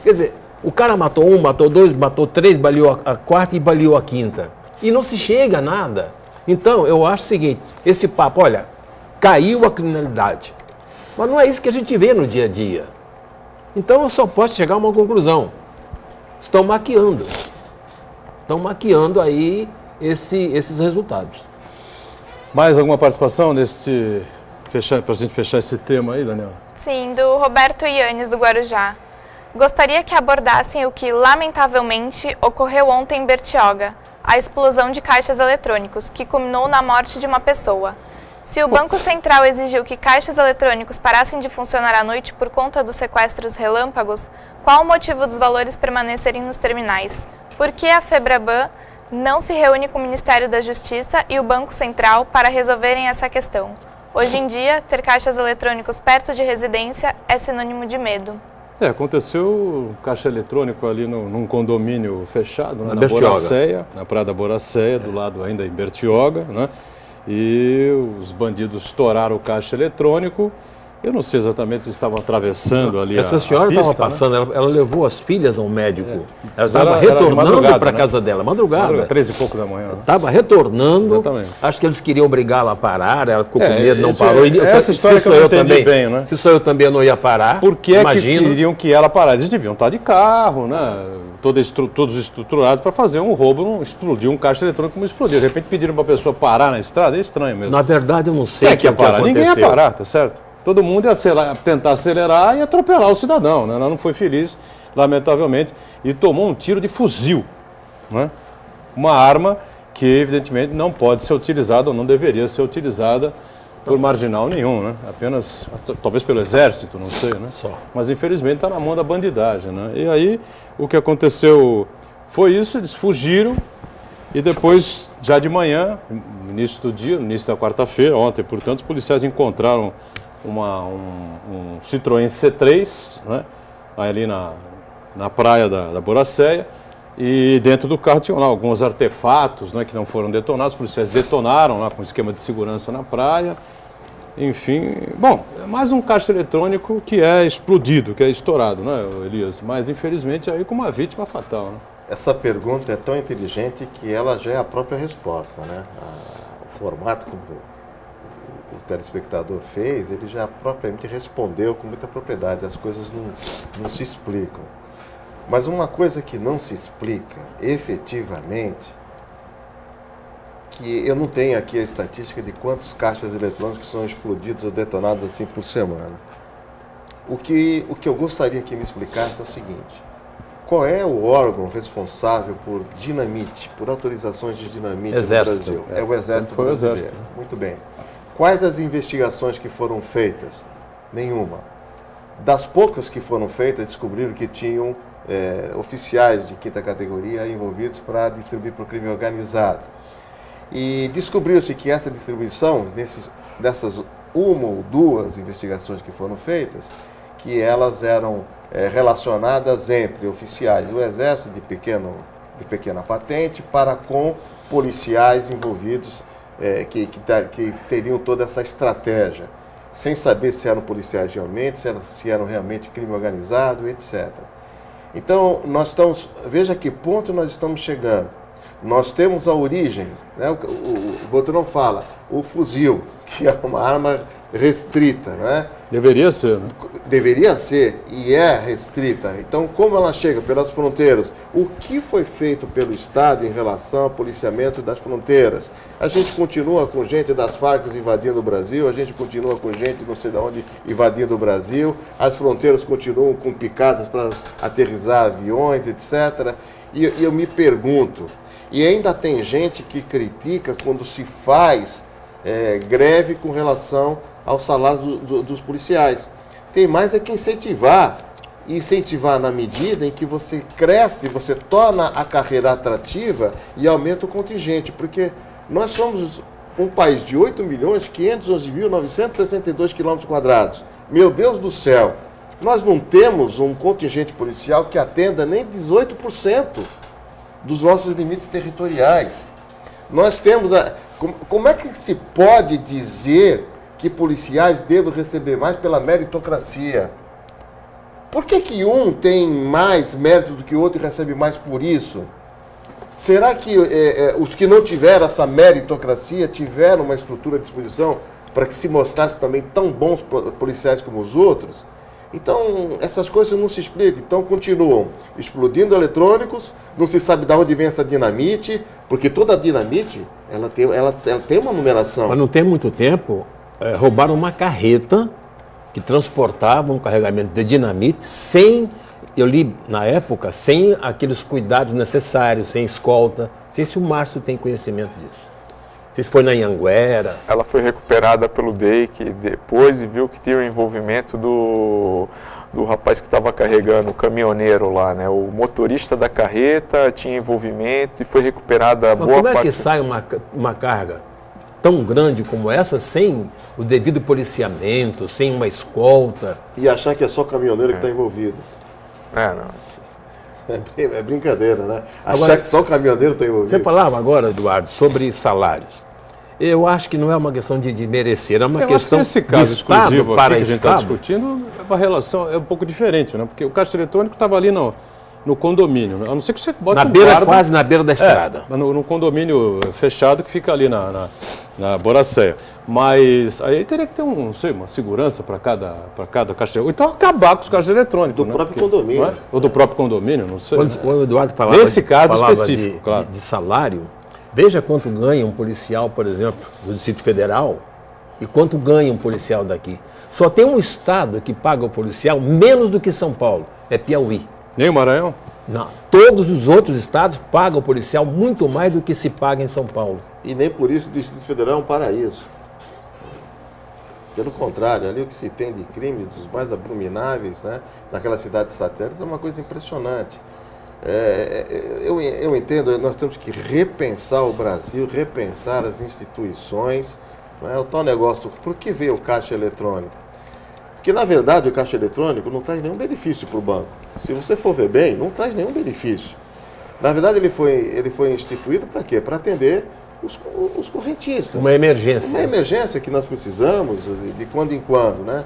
Quer dizer, o cara matou 1, matou 2, matou 3, baleou a 4ª e baleou a 5ª. E não se chega a nada. Então, eu acho o seguinte, esse papo, olha, caiu a criminalidade. Mas não é isso que a gente vê no dia a dia. Então, eu só posso chegar a uma conclusão. Estão maquiando. Estão maquiando aí esses resultados. Mais alguma participação para a gente fechar esse tema aí, Daniela? Sim, do Roberto Ianes, do Guarujá. Gostaria que abordassem o que, lamentavelmente, ocorreu ontem em Bertioga, a explosão de caixas eletrônicos, que culminou na morte de uma pessoa. Se o Banco Central exigiu que caixas eletrônicos parassem de funcionar à noite por conta dos sequestros relâmpagos, qual o motivo dos valores permanecerem nos terminais? Por que a FEBRABAN não se reúne com o Ministério da Justiça e o Banco Central para resolverem essa questão? Hoje em dia, ter caixas eletrônicos perto de residência é sinônimo de medo. Aconteceu um caixa eletrônico ali num condomínio fechado, né, na Bertioga. Boracéia, na Praia da Boracéia, do lado ainda em Bertioga, né? E os bandidos estouraram o caixa eletrônico. Eu não sei exatamente se estavam atravessando ali Essa a senhora estava pista, passando, ela levou as filhas ao médico. Ela Mas era estava de retornando madrugada, para a né? casa dela, madrugada. 13 e pouco da manhã. Né? Estava retornando. Exatamente. Acho que eles queriam obrigá-la a parar, ela ficou com É, medo, não isso parou. é- E essa história se que eu sou não entendi também, bem, né? Se sou eu também, eu não ia parar. Por que é que Imagino. queriam que ela parasse? Eles deviam estar de carro, né? Todos estruturados para fazer um roubo, não explodir um caixa eletrônico como explodiu. De repente pediram para a pessoa parar na estrada, é estranho mesmo. Na verdade, eu não sei Quem o é que ia parar? Ninguém ia aconteceu. parar, tá certo? Todo mundo ia tentar acelerar e atropelar o cidadão, né? Ela não foi feliz, lamentavelmente, e tomou um tiro de fuzil, né? Uma arma que, evidentemente, não pode ser utilizada ou não deveria ser utilizada por marginal nenhum, né? Apenas, talvez pelo exército, não sei, né? Só. Mas, infelizmente, está na mão da bandidagem, né? E aí, o que aconteceu foi isso, eles fugiram e depois, já de manhã, no início do dia, no início da quarta-feira, ontem, portanto, os policiais encontraram um Citroën C3, né? Ali na praia da Boracéia, e dentro do carro tinham lá alguns artefatos, né, que não foram detonados, os policiais detonaram lá com esquema de segurança na praia. Enfim, bom, é mais um caixa eletrônico que é explodido, que é estourado, né, Elias? Mas infelizmente aí com uma vítima fatal, né? Essa pergunta é tão inteligente que ela já é a própria resposta, né? O formato como o telespectador fez, ele já propriamente respondeu com muita propriedade. As coisas não se explicam. Mas uma coisa que não se explica efetivamente, que eu não tenho aqui a estatística de quantos caixas eletrônicos são explodidos ou detonados assim por semana. O que eu gostaria que me explicasse é o seguinte: qual é o órgão responsável por dinamite, por autorizações de dinamite Exército. no Brasil? É o Exército Sempre foi o Brasileiro. Exército, né? Muito bem. Quais as investigações que foram feitas? Nenhuma. Das poucas que foram feitas, descobriram que tinham oficiais de quinta categoria envolvidos para distribuir para o crime organizado. E descobriu-se que essa distribuição, dessas uma ou duas investigações que foram feitas, que elas eram relacionadas entre oficiais do Exército de pequena patente para com policiais envolvidos que teriam toda essa estratégia, sem saber se eram policiais realmente, se eram realmente crime organizado, etc. Então, veja a que ponto nós estamos chegando. Nós temos a origem, né? O Boturão fala, o fuzil, que é uma arma restrita, né? Deveria ser, né? Deveria ser e é restrita. Então, como ela chega pelas fronteiras? O que foi feito pelo Estado em relação ao policiamento das fronteiras? A gente continua com gente das Farc invadindo o Brasil, a gente continua com gente não sei de onde invadindo o Brasil, as fronteiras continuam com picadas para aterrissar aviões, etc. E eu me pergunto, e ainda tem gente que critica quando se faz greve com relação aos salários dos policiais. Tem mais é que incentivar na medida em que você cresce, você torna a carreira atrativa e aumenta o contingente, porque nós somos um país de 8.511.962 km². Meu Deus do céu, nós não temos um contingente policial que atenda nem 18% dos nossos limites territoriais. Nós temos como é que se pode dizer que policiais devem receber mais pela meritocracia? Por que um tem mais mérito do que o outro e recebe mais por isso? Será que os que não tiveram essa meritocracia tiveram uma estrutura à disposição para que se mostrasse também tão bons policiais como os outros? Então, essas coisas não se explicam. Então, continuam explodindo eletrônicos, não se sabe de onde vem essa dinamite, porque toda dinamite ela tem uma numeração. Mas não tem muito tempo, roubaram uma carreta que transportava um carregamento de dinamite sem, eu li na época, sem aqueles cuidados necessários, sem escolta. Não sei se o Márcio tem conhecimento disso. Não sei se foi na Anhanguera. Ela foi recuperada pelo DEIC depois e viu que tinha o envolvimento do rapaz que estava carregando, o caminhoneiro lá, né? O motorista da carreta tinha envolvimento e foi recuperada Mas boa como é parte. que sai uma carga tão grande como essa sem o devido policiamento, sem uma escolta. E achar que é só caminhoneiro que está envolvido. Não. É brincadeira, né? Achar Agora, que só o caminhoneiro está envolvido. Você falava agora, Eduardo, sobre salários. Eu acho que não é uma questão de merecer, é uma questão nesse caso de Estado exclusivo para aqui que a gente está Estado. discutindo, uma relação é um pouco diferente, né? Porque o caixa eletrônico estava ali no condomínio, né? A não ser que você bote Na um beira, guarda, quase na beira da estrada. no condomínio fechado que fica ali na Boracéia. Mas aí teria que ter não sei, uma segurança para cada caixa. Ou então acabar com os caixas eletrônicos. Do próprio condomínio. Não é? Ou do próprio condomínio, não sei. Quando o Eduardo falava, Nesse caso falava específico, claro. de salário, veja quanto ganha um policial, por exemplo, do Distrito Federal e quanto ganha um policial daqui. Só tem um estado que paga o policial menos do que São Paulo, é Piauí. Nem o Maranhão? Não, todos os outros estados pagam o policial muito mais do que se paga em São Paulo. E nem por isso o Distrito Federal é um paraíso. Pelo contrário, ali o que se tem de crime, dos mais abomináveis, né, naquela cidade de satélites, é uma coisa impressionante. Eu entendo, nós temos que repensar o Brasil, repensar as instituições, não é o tal negócio. Por que veio o caixa eletrônico? Porque, na verdade, o caixa eletrônico não traz nenhum benefício para o banco. Se você for ver bem, não traz nenhum benefício. Na verdade, ele foi instituído para quê? Para atender os correntistas. Uma emergência. Uma emergência que nós precisamos de quando em quando, né?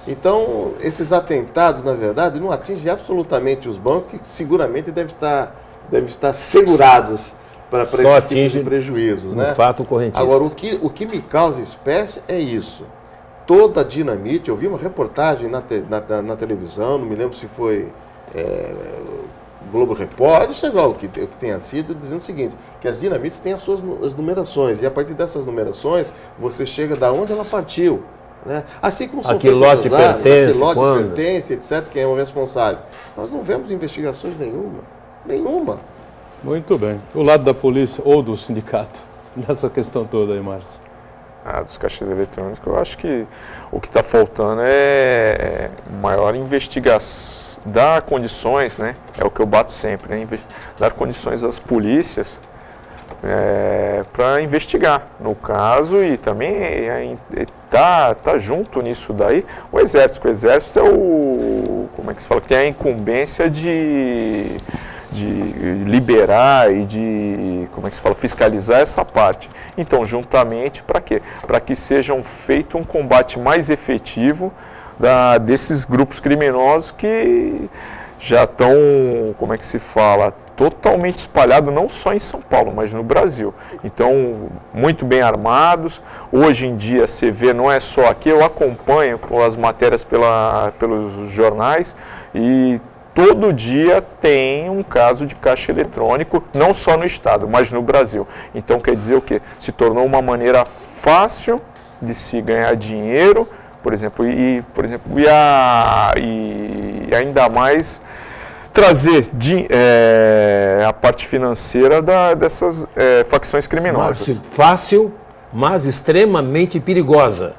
Então, esses atentados, na verdade, não atingem absolutamente os bancos, que seguramente devem estar segurados para esse tipo de prejuízos, né? No fato, o correntista. Agora, o que me causa espécie é isso. Toda a dinamite, eu vi uma reportagem na televisão, não me lembro se foi Globo Repórter, sei lá o que tenha sido, dizendo o seguinte, que as dinamites têm as suas numerações, e a partir dessas numerações, você chega da onde ela partiu. Né? Assim como são Aquele lote pertence, etc., quem é o responsável. Nós não vemos investigações nenhuma. Muito bem. O lado da polícia ou do sindicato nessa questão toda aí, Márcio? Dos caixas eletrônicos, eu acho que o que está faltando é maior investigação, dar condições, né? É o que eu bato sempre, né? Dar condições às polícias para investigar no caso e também tá junto nisso daí o Exército. O Exército é como é que se fala? Tem a incumbência de liberar e de, como é que se fala, fiscalizar essa parte. Então, juntamente, para quê? Para que sejam feito um combate mais efetivo desses grupos criminosos que já estão, como é que se fala, totalmente espalhados, não só em São Paulo, mas no Brasil. Então, muito bem armados. Hoje em dia, você vê, não é só aqui, eu acompanho as matérias pelos jornais e todo dia tem um caso de caixa eletrônico, não só no estado, mas no Brasil. Então, quer dizer o quê? Se tornou uma maneira fácil de se ganhar dinheiro, por exemplo, e ainda mais trazer a parte financeira dessas facções criminosas. Fácil, mas extremamente perigosa.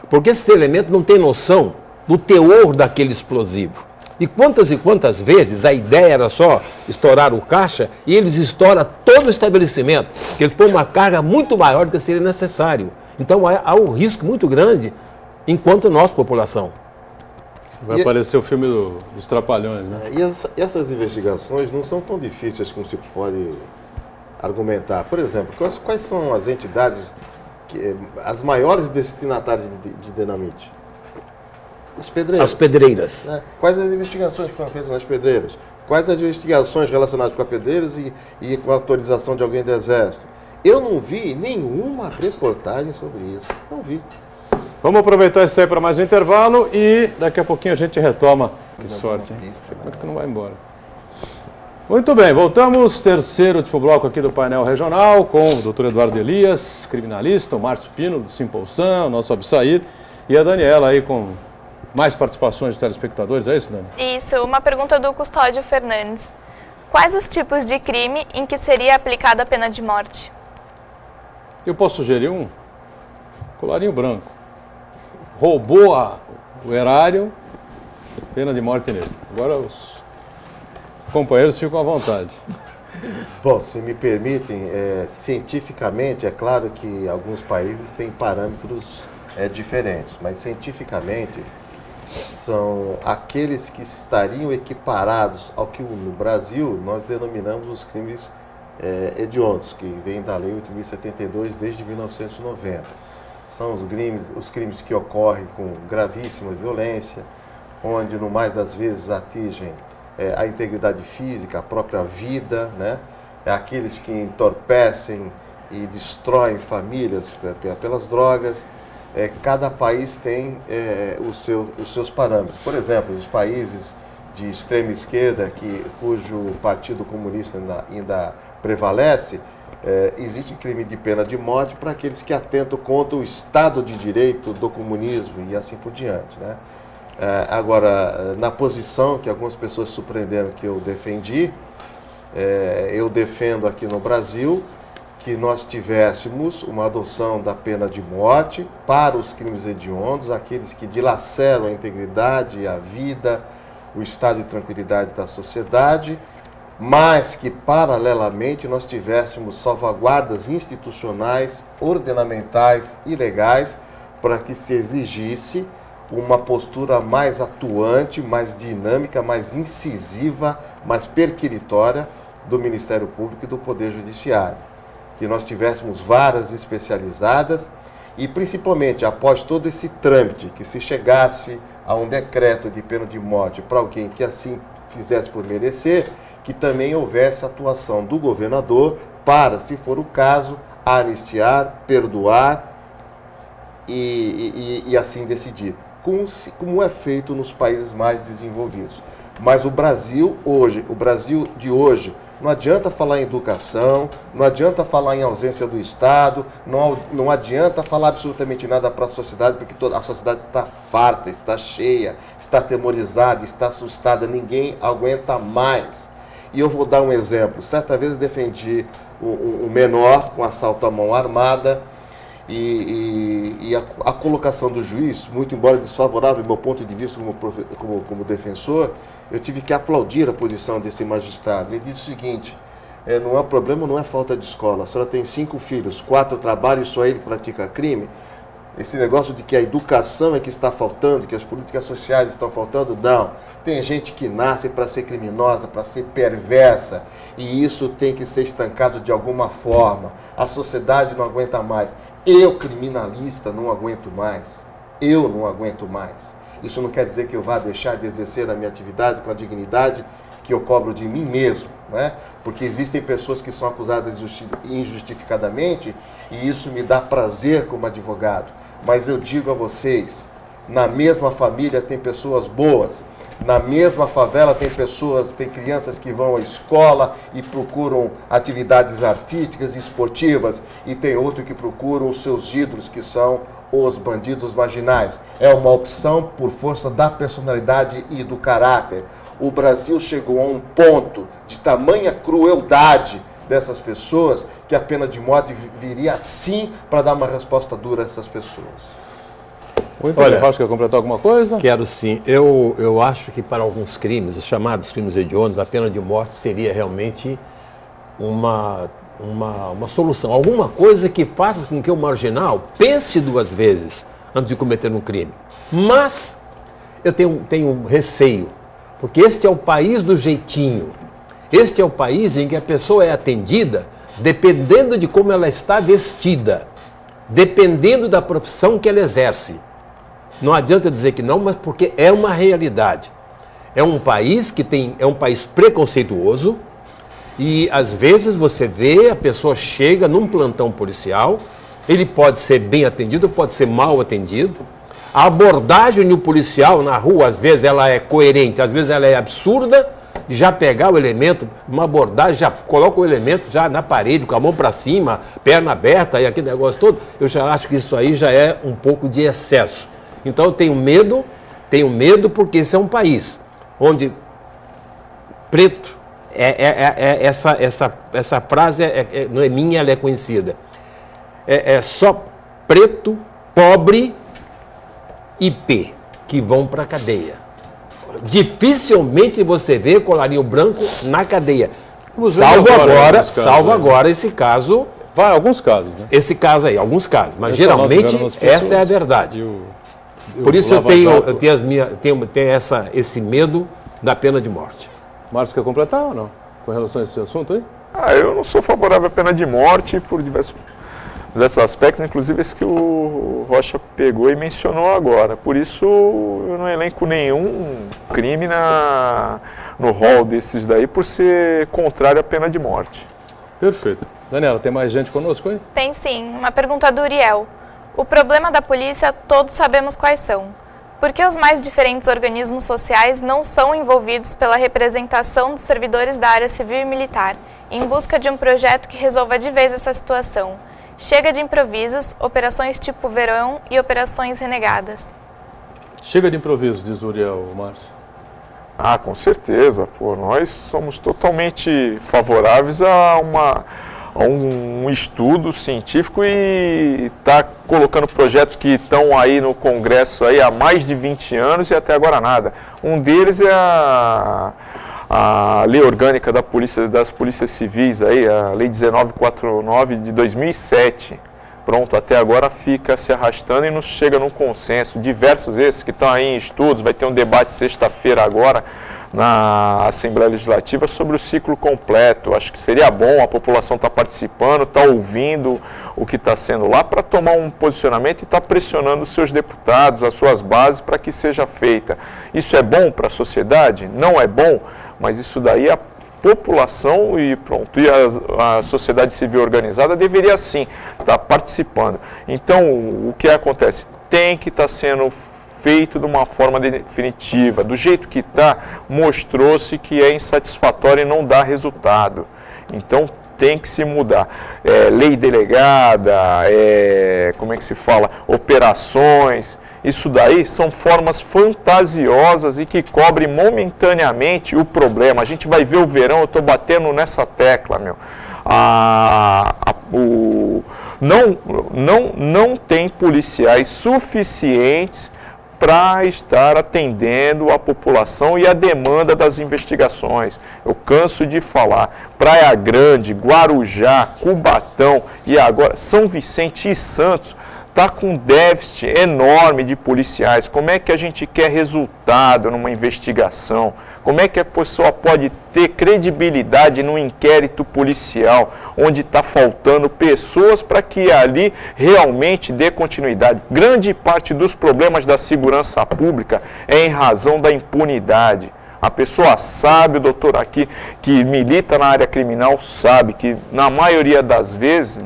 Porque esses elementos não têm noção do teor daquele explosivo. E quantas vezes a ideia era só estourar o caixa e eles estouram todo o estabelecimento, que eles põem uma carga muito maior do que seria necessário. Então há um risco muito grande enquanto nossa população. Vai aparecer o filme dos Trapalhões, né? E essas investigações não são tão difíceis como se pode argumentar. Por exemplo, quais são as entidades, as maiores destinatárias de dinamite? As pedreiras. As pedreiras. Né? Quais as investigações que foram feitas nas pedreiras? Quais as investigações relacionadas com as pedreiras e com a autorização de alguém do Exército? Eu não vi nenhuma reportagem sobre isso. Não vi. Vamos aproveitar isso aí para mais um intervalo e daqui a pouquinho a gente retoma. Que sorte, hein? Como é que tu não vai embora? Muito bem, voltamos. Terceiro tipo bloco aqui do painel regional com o Dr. Eduardo Elias, criminalista, o Márcio Pino, do Simpolsan, o nosso Absair, e a Daniela aí com mais participações de telespectadores. É isso, Dani? Isso, uma pergunta do Custódio Fernandes. Quais os tipos de crime em que seria aplicada a pena de morte? Eu posso sugerir um? Colarinho branco. Roubou o erário, pena de morte nele. Agora os companheiros ficam à vontade. Bom, se me permitem, cientificamente, é claro que alguns países têm parâmetros diferentes, mas cientificamente são aqueles que estariam equiparados ao que no Brasil nós denominamos os crimes hediondos, que vem da Lei 8.072 desde 1990. São os crimes que ocorrem com gravíssima violência, onde no mais das vezes atingem a integridade física, a própria vida, né? Aqueles que entorpecem e destroem famílias pelas drogas. Cada país tem os seus parâmetros. Por exemplo, os países de extrema esquerda, cujo Partido Comunista ainda prevalece, existe crime de pena de morte para aqueles que atentam contra o Estado de Direito do comunismo e assim por diante, né? Agora, na posição que algumas pessoas surpreenderam que eu defendi, eu defendo aqui no Brasil que nós tivéssemos uma adoção da pena de morte para os crimes hediondos, aqueles que dilaceram a integridade, a vida, o estado de tranquilidade da sociedade, mas que, paralelamente, nós tivéssemos salvaguardas institucionais, ordenamentais e legais para que se exigisse uma postura mais atuante, mais dinâmica, mais incisiva, mais perquiritória do Ministério Público e do Poder Judiciário. Que nós tivéssemos varas especializadas e, principalmente, após todo esse trâmite, que se chegasse a um decreto de pena de morte para alguém que assim fizesse por merecer, que também houvesse atuação do governador para, se for o caso, anistiar, perdoar e assim decidir, como é feito nos países mais desenvolvidos. Mas o Brasil de hoje, não adianta falar em educação, não adianta falar em ausência do Estado, não adianta falar absolutamente nada para a sociedade, porque a sociedade está farta, está cheia, está atemorizada, está assustada, ninguém aguenta mais. E eu vou dar um exemplo. Certa vez eu defendi um menor com assalto à mão armada e a colocação do juiz, muito embora desfavorável do meu ponto de vista como defensor, eu tive que aplaudir a posição desse magistrado. Ele disse o seguinte: não é problema, não é falta de escola. A senhora tem 5 filhos, 4 trabalham e só ele pratica crime. Esse negócio de que a educação é que está faltando, que as políticas sociais estão faltando, não. Tem gente que nasce para ser criminosa, para ser perversa, e isso tem que ser estancado de alguma forma. A sociedade não aguenta mais. Eu, criminalista, não aguento mais. Eu não aguento mais. Isso não quer dizer que eu vá deixar de exercer a minha atividade com a dignidade que eu cobro de mim mesmo, né? Porque existem pessoas que são acusadas injustificadamente e isso me dá prazer como advogado. Mas eu digo a vocês, na mesma família tem pessoas boas, na mesma favela tem crianças que vão à escola e procuram atividades artísticas e esportivas, e tem outros que procuram os seus ídolos, que são os bandidos marginais. É uma opção por força da personalidade e do caráter. O Brasil chegou a um ponto de tamanha crueldade dessas pessoas que a pena de morte viria sim para dar uma resposta dura a essas pessoas. Muito bem, Fausto, quer completar alguma coisa? Quero sim. Eu acho que para alguns crimes, os chamados crimes hediondos, a pena de morte seria realmente uma solução. Alguma coisa que faça com que o marginal pense 2 vezes antes de cometer um crime. Mas eu tenho um receio, porque este é o país do jeitinho. Este é o país em que a pessoa é atendida dependendo de como ela está vestida, dependendo da profissão que ela exerce. Não adianta dizer que não, mas porque é uma realidade. É um país é um país preconceituoso e às vezes você vê a pessoa chega num plantão policial, ele pode ser bem atendido, pode ser mal atendido. A abordagem do policial na rua, às vezes ela é coerente, às vezes ela é absurda, já pegar o elemento, uma abordagem, já coloca o elemento já na parede, com a mão para cima, perna aberta e aquele negócio todo, eu já acho que isso aí já é um pouco de excesso. Então eu tenho medo porque esse é um país onde preto, essa frase não é minha, ela é conhecida. É só preto, pobre e P que vão para a cadeia. Dificilmente você vê colarinho branco na cadeia. Vamos ver Salvo alguns casos aí. agora esse caso, Vai, alguns casos, né? esse caso aí, alguns casos, mas Mencionar geralmente tiveram as pessoas essa é a verdade. e o Por isso eu Lava tenho, Jato. eu tenho esse medo da pena de morte. Marcos, quer completar ou não? Com relação a esse assunto aí? Eu não sou favorável à pena de morte por diversos aspectos, inclusive esse que o Rocha pegou e mencionou agora. Por isso, eu não elenco nenhum crime no rol desses daí por ser contrário à pena de morte. Perfeito. Daniela, tem mais gente conosco aí? Tem sim, uma pergunta do Uriel. O problema da polícia todos sabemos quais são. Por que os mais diferentes organismos sociais não são envolvidos pela representação dos servidores da área civil e militar, em busca de um projeto que resolva de vez essa situação? Chega de improvisos, operações tipo verão e operações renegadas. Chega de improviso, diz o Uriel, Márcio. Com certeza. Nós somos totalmente favoráveis a um estudo científico e está colocando projetos que estão aí no Congresso aí há mais de 20 anos e até agora nada. Um deles é a Lei Orgânica das Polícias Civis, aí, a Lei 1949 de 2007. Pronto, até agora fica se arrastando e não chega num consenso. Diversos esses que estão aí em estudos, vai ter um debate sexta-feira agora na Assembleia Legislativa sobre o ciclo completo. Acho que seria bom a população estar participando, estar ouvindo o que está sendo lá para tomar um posicionamento e estar pressionando os seus deputados, as suas bases para que seja feita. Isso é bom para a sociedade? Não é bom, mas isso daí a população e pronto, e a sociedade civil organizada deveria sim estar participando. Então, o que acontece? Tem que estar sendo feito de uma forma definitiva. Do jeito que está, mostrou-se que é insatisfatório e não dá resultado. Então, tem que se mudar. Lei delegada, como é que se fala? Operações. Isso daí são formas fantasiosas e que cobrem momentaneamente o problema. A gente vai ver o verão, eu estou batendo nessa tecla, meu. Não tem policiais suficientes para estar atendendo a população e a demanda das investigações. Eu canso de falar. Praia Grande, Guarujá, Cubatão e agora São Vicente e Santos está com déficit enorme de policiais. Como é que a gente quer resultado numa investigação? Como é que a pessoa pode ter credibilidade num inquérito policial, onde está faltando pessoas para que ali realmente dê continuidade? Grande parte dos problemas da segurança pública é em razão da impunidade. A pessoa sabe, o doutor aqui, que milita na área criminal, sabe que na maioria das vezes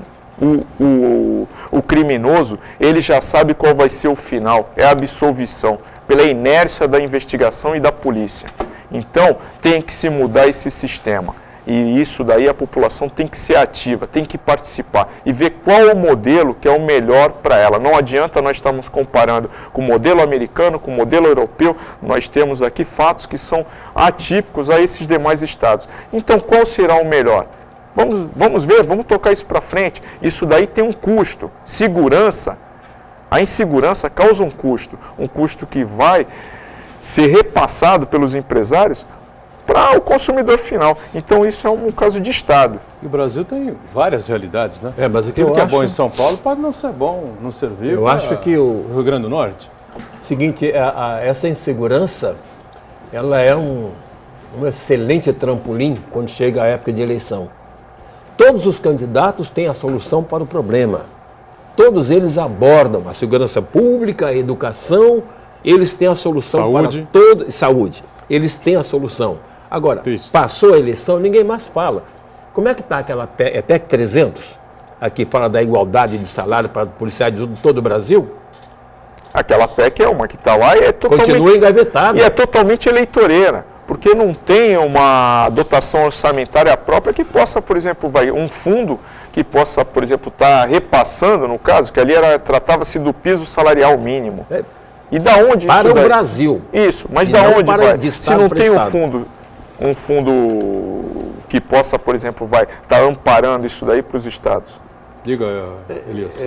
o criminoso, ele já sabe qual vai ser o final, é a absolvição, pela inércia da investigação e da polícia. Então, tem que se mudar esse sistema. E isso daí a população tem que ser ativa, tem que participar e ver qual o modelo que é o melhor para ela. Não adianta nós estarmos comparando com o modelo americano, com o modelo europeu. Nós temos aqui fatos que são atípicos a esses demais estados. Então, qual será o melhor? Vamos ver, vamos tocar isso para frente. Isso daí tem um custo. Segurança, a insegurança causa um custo que vai ser repassado pelos empresários para o consumidor final. Então isso é um caso de Estado. E o Brasil tem várias realidades, né? Mas o que Aquilo eu que é acho, bom em São Paulo pode não ser bom, não servir eu para acho que o Rio Grande do Norte. seguinte, essa insegurança, ela é um excelente trampolim quando chega a época de eleição. Todos os candidatos têm a solução para o problema. Todos eles abordam a segurança pública, a educação, eles têm a solução Saúde. para todo... Saúde. Eles têm a solução. Agora, Triste. passou a eleição, ninguém mais fala. Como é que está aquela PEC 300? Aqui fala da igualdade de salário para policiais de todo o Brasil? Aquela PEC é uma que está lá e é totalmente... Continua engavetada. E é totalmente eleitoreira, porque não tem uma dotação orçamentária própria que possa, por exemplo, um fundo que possa, por exemplo, estar repassando, no caso, que ali tratava-se do piso salarial mínimo. E da onde Para isso o daí? Brasil. Isso, mas E da não onde para vai? de Se estado não para tem estado. um fundo que possa, por exemplo, estar amparando isso daí para os estados. Diga, Elias.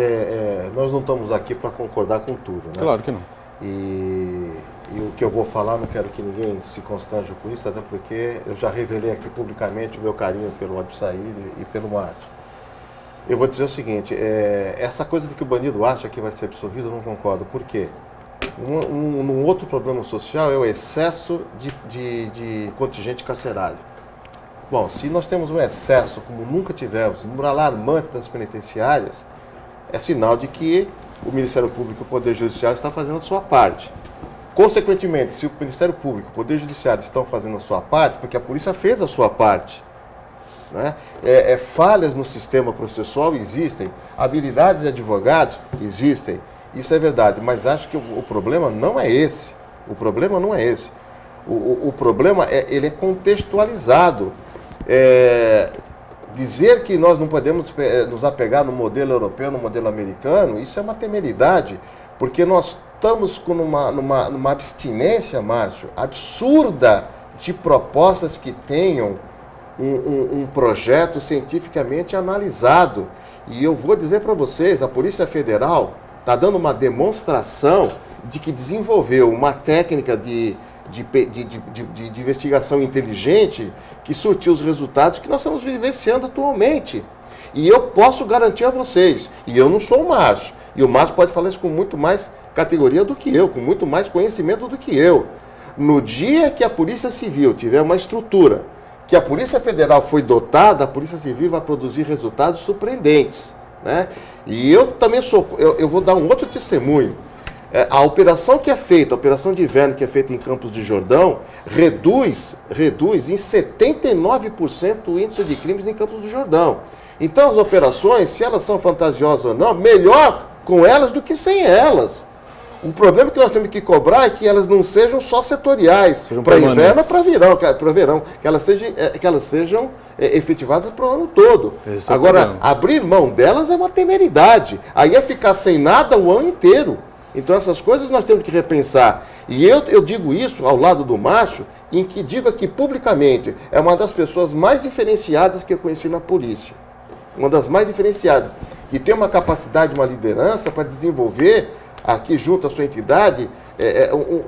Nós não estamos aqui para concordar com tudo, né? Claro que não. E o que eu vou falar, não quero que ninguém se constrange com isso, até porque eu já revelei aqui publicamente o meu carinho pelo Absair e pelo Márcio. Eu vou dizer o seguinte, essa coisa de que o bandido acha que vai ser absolvido, eu não concordo. Por quê? Um outro problema social é o excesso de contingente carcerário. Bom, se nós temos um excesso, como nunca tivemos, número alarmante das penitenciárias, é sinal de que o Ministério Público e o Poder Judiciário estão fazendo a sua parte. Consequentemente, se o Ministério Público e o Poder Judiciário estão fazendo a sua parte, porque a polícia fez a sua parte, né? Falhas no sistema processual existem, habilidades de advogados existem, isso é verdade, mas acho que o problema não é esse. O problema não é esse. O problema ele é contextualizado. Dizer que nós não podemos nos apegar no modelo europeu, no modelo americano, isso é uma temeridade, porque nós estamos com numa abstinência, Márcio, absurda de propostas que tenham um projeto cientificamente analisado. E eu vou dizer para vocês, a Polícia Federal está dando uma demonstração de que desenvolveu uma técnica de investigação inteligente que surtiu os resultados que nós estamos vivenciando atualmente. E eu posso garantir a vocês, e eu não sou o Márcio, e o Márcio pode falar isso com muito mais categoria do que eu, com muito mais conhecimento do que eu. No dia que a Polícia Civil tiver uma estrutura, que a Polícia Federal foi dotada, a Polícia Civil vai produzir resultados surpreendentes, né? E eu também eu vou dar um outro testemunho. A operação que é feita, a operação de inverno que é feita em Campos do Jordão, reduz em 79% o índice de crimes em Campos do Jordão. Então as operações, se elas são fantasiosas ou não, melhor com elas do que sem elas. O problema que nós temos que cobrar é que elas não sejam só setoriais, para inverno ou para verão, que elas sejam efetivadas para o ano todo. Agora, abrir mão delas é uma temeridade. Aí é ficar sem nada o ano inteiro. Então essas coisas nós temos que repensar. E eu digo isso ao lado do Márcio, em que digo aqui publicamente, é uma das pessoas mais diferenciadas que eu conheci na polícia. Uma das mais diferenciadas. E tem uma capacidade, uma liderança para desenvolver aqui junto à sua entidade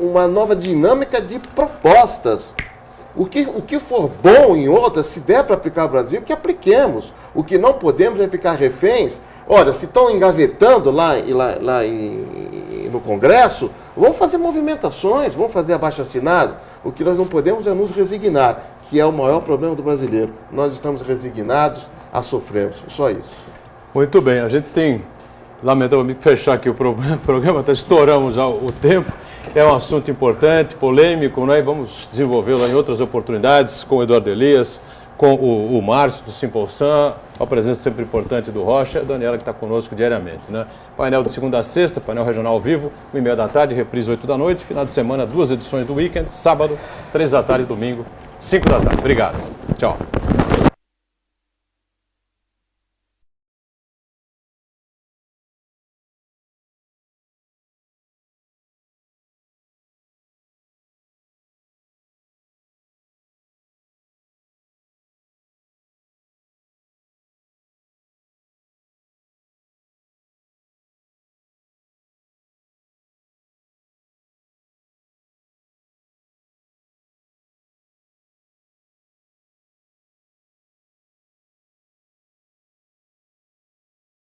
uma nova dinâmica de propostas. O que for bom em outras, se der para aplicar no Brasil, que apliquemos. O que não podemos é ficar reféns. Olha, se estão engavetando lá no Congresso, vamos fazer movimentações, vamos fazer abaixo-assinado. O que nós não podemos é nos resignar, que é o maior problema do brasileiro. Nós estamos resignados a sofrermos, só isso. Muito bem, a gente tem, lamentavelmente, que fechar aqui o programa, até estouramos já o tempo. É um assunto importante, polêmico, né? Vamos desenvolvê-lo em outras oportunidades com o Eduardo Elias, com o Márcio do Simpolsan, a presença sempre importante do Rocha e a Daniela que está conosco diariamente, né? Painel de segunda a sexta, painel regional ao vivo, 1h30 da tarde, reprise 8 da noite, final de semana, 2 edições do weekend, sábado, 3 da tarde, domingo, 5 da tarde. Obrigado. Tchau.